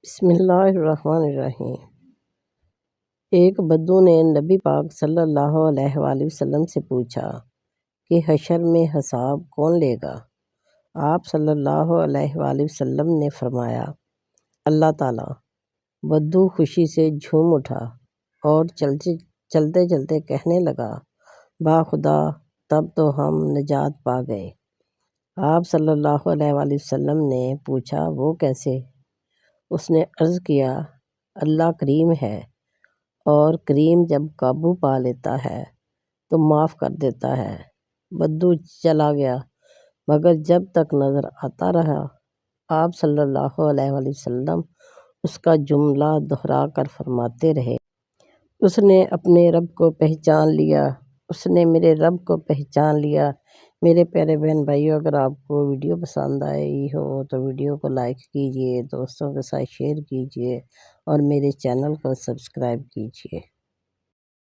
بسم اللہ الرحمن الرحیم۔ ایک بدو نے نبی پاک صلی اللہ علیہ وآلہ وسلم سے پوچھا کہ حشر میں حساب کون لے گا؟ آپ صلی اللہ علیہ وآلہ وسلم نے فرمایا، اللہ تعالیٰ۔ بدو خوشی سے جھوم اٹھا اور چلتے چلتے کہنے لگا، با خدا، تب تو ہم نجات پا گئے۔ آپ صلی اللہ علیہ وآلہ وسلم نے پوچھا، وہ کیسے؟ اس نے عرض کیا، اللہ کریم ہے، اور کریم جب قابو پا لیتا ہے تو معاف کر دیتا ہے۔ بدو چلا گیا، مگر جب تک نظر آتا رہا، آپ صلی اللہ علیہ وآلہ وسلم اس کا جملہ دہرا کر فرماتے رہے، اس نے اپنے رب کو پہچان لیا، اس نے میرے رب کو پہچان لیا۔ میرے پیارے بہن بھائیوں، اگر آپ کو ویڈیو پسند آئی ہو تو ویڈیو کو لائک کیجئے، دوستوں کے ساتھ شیئر کیجئے اور میرے چینل کو سبسکرائب کیجئے۔